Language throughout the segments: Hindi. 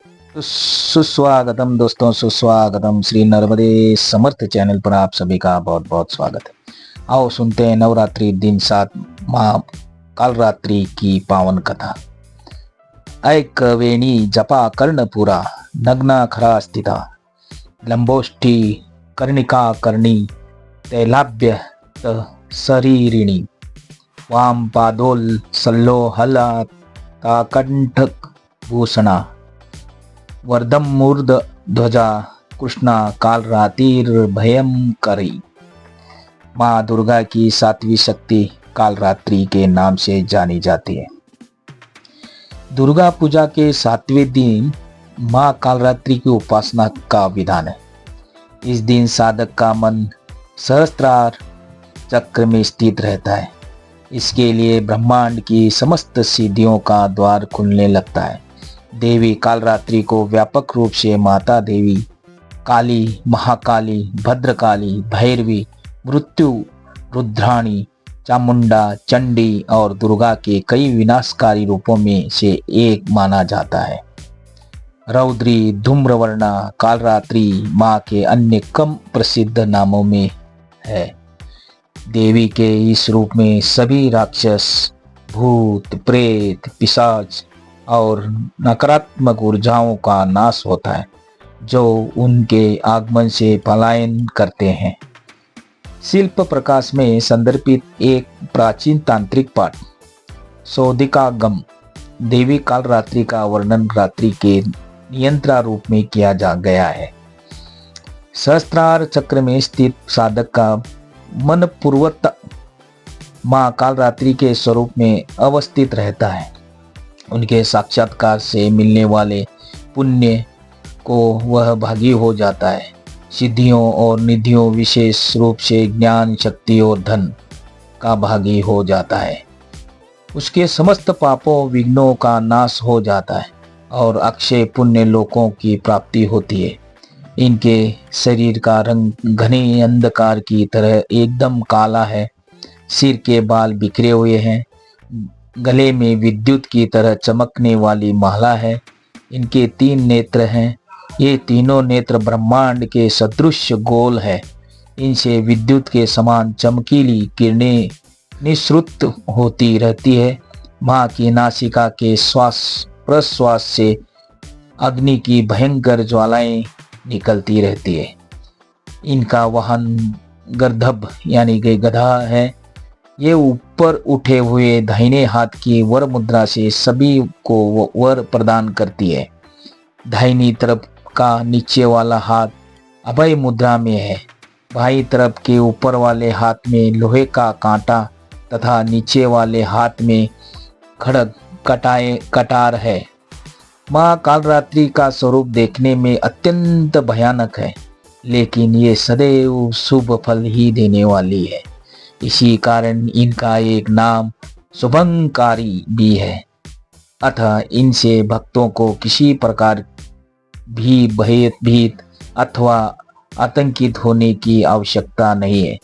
तो सुस्वागतम दोस्तों, सुस्वागतम। श्री नर्मदे समर्थ चैनल पर आप सभी का बहुत बहुत स्वागत है। आओ सुनते हैं नवरात्रि दिन 7 माह कालरात्रि की पावन कथा। ऐक वेणी जपा कर्णपुरा, नग्ना खरा स्थिता, लंबोष्ठी कर्णिका कर्णी, तैलाभ्य शरीरिणी, वाम पादोल सल्लो हला कंठक भूषणा, वर्धम मूर्ध ध्वजा कृष्णा काल रातिर भयंकरी। माँ दुर्गा की सातवीं शक्ति काल रात्रि के नाम से जानी जाती है। दुर्गा पूजा के 7वें दिन माँ कालरात्रि की उपासना का विधान है। इस दिन साधक का मन सहस्त्रार चक्र में स्थित रहता है। इसके लिए ब्रह्मांड की समस्त सिद्धियों का द्वार खुलने लगता है। देवी कालरात्रि को व्यापक रूप से माता देवी, काली, महाकाली, भद्रकाली, भैरवी, मृत्यु, रुद्राणी, चामुंडा, चंडी और दुर्गा के कई विनाशकारी रूपों में से एक माना जाता है। रौद्री, धूम्रवर्णा कालरात्रि माँ के अन्य कम प्रसिद्ध नामों में है। देवी के इस रूप में सभी राक्षस, भूत, प्रेत, पिशाच और नकारात्मक ऊर्जाओं का नाश होता है जो उनके आगमन से पलायन करते हैं। शिल्प प्रकाश में संदर्भित एक प्राचीन तांत्रिक पाठ सौदिकागम देवी कालरात्रि का वर्णन रात्रि के नियंत्रण रूप में किया जा गया है। सहस्त्रार चक्र में स्थित साधक का मन पूर्वत माँ कालरात्रि के स्वरूप में अवस्थित रहता है। उनके साक्षात्कार से मिलने वाले पुण्य को वह भागी हो जाता है। सिद्धियों और निधियों, विशेष रूप से ज्ञान, शक्ति और धन का भागी हो जाता है। उसके समस्त पापों, विघ्नों का नाश हो जाता है और अक्षय पुण्य लोकों की प्राप्ति होती है। इनके शरीर का रंग घने अंधकार की तरह एकदम काला है। सिर के बाल बिखरे हुए हैं। गले में विद्युत की तरह चमकने वाली माला है। इनके 3 नेत्र हैं। ये तीनों नेत्र ब्रह्मांड के सदृश गोल है। इनसे विद्युत के समान चमकीली किरणें निःसृत होती रहती है। माँ की नासिका के श्वास प्रश्वास से अग्नि की भयंकर ज्वालाएं निकलती रहती है। इनका वाहन गर्दभ यानी कि गधा है। ये ऊपर उठे हुए दाहिने हाथ की वर मुद्रा से सभी को वर प्रदान करती है। दाहिनी तरफ का नीचे वाला हाथ अभय मुद्रा में है। बाईं तरफ के ऊपर वाले हाथ में लोहे का कांटा तथा नीचे वाले हाथ में खड़ग कटार है। माँ कालरात्रि का स्वरूप देखने में अत्यंत भयानक है, लेकिन ये सदैव शुभ फल ही देने वाली है। इसी कारण इनका एक नाम शुभंकारी भी है। अतः इनसे भक्तों को किसी प्रकार भी भयभीत अथवा आतंकित होने की आवश्यकता नहीं है।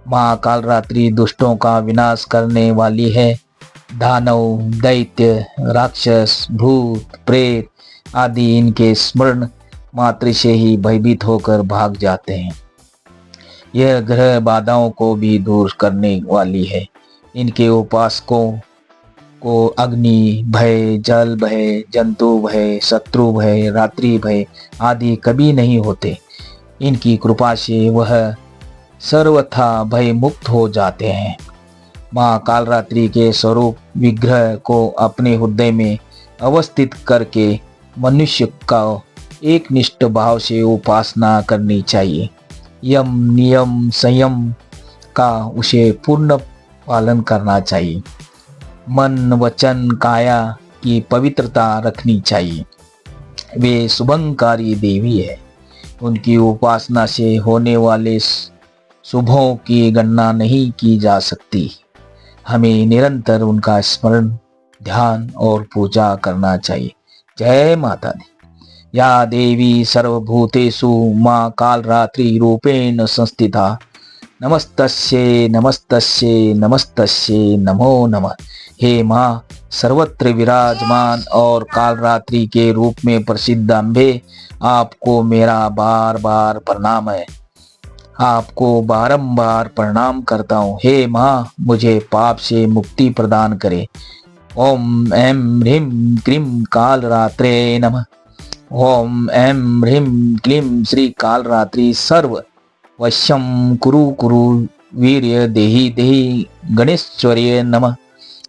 माँ कालरात्रि दुष्टों का विनाश करने वाली है। दानव, दैत्य, राक्षस, भूत, प्रेत आदि इनके स्मरण मात्र से ही भयभीत होकर भाग जाते हैं। यह ग्रह बाधाओं को भी दूर करने वाली है। इनके उपासकों को अग्नि भय, जल भय, जंतु भय, शत्रु भय, रात्रि भय आदि कभी नहीं होते। इनकी कृपा से वह सर्वथा भय मुक्त हो जाते हैं। माँ कालरात्रि के स्वरूप विग्रह को अपने हृदय में अवस्थित करके मनुष्य का एक निष्ठ भाव से उपासना करनी चाहिए। यम, नियम, संयम का उसे पूर्ण पालन करना चाहिए। मन, वचन, काया की पवित्रता रखनी चाहिए। वे शुभंकारी देवी है। उनकी उपासना से होने वाले शुभों की गणना नहीं की जा सकती। हमें निरंतर उनका स्मरण, ध्यान और पूजा करना चाहिए। जय माता दी। या देवी सर्वभूतेषु माँ कालरात्रि रूपेण संस्थिता, नमस्तस्यै नमस्तस्यै नमस्तस्यै नमो नमः। हे माँ सर्वत्र विराजमान और कालरात्रि के रूप में प्रसिद्ध अम्बे, आपको मेरा बार बार प्रणाम है। आपको बारंबार प्रणाम करता हूँ। हे माँ मुझे पाप से मुक्ति प्रदान करे। ओम ऐं ह्रीं क्लीं कालरात्रे नमः। ओम ऐं ह्रीं क्लीं श्री कालरात्रि सर्व वश्यं कुरु कुरु वीर्य देहि देहि गणेश्वर्य नमः।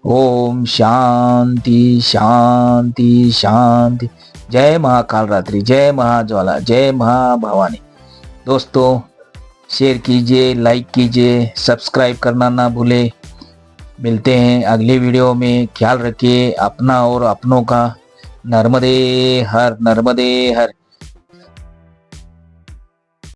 ओम शांति शांति शांति। जय महाकालरात्रि, जय महाज्वाला, जय महाभवानी। दोस्तों शेयर कीजिए, लाइक कीजिए, सब्सक्राइब करना ना भूले। मिलते हैं अगली वीडियो में। ख्याल रखिए अपना और अपनों का। नर्मदे हर, नर्मदे हर।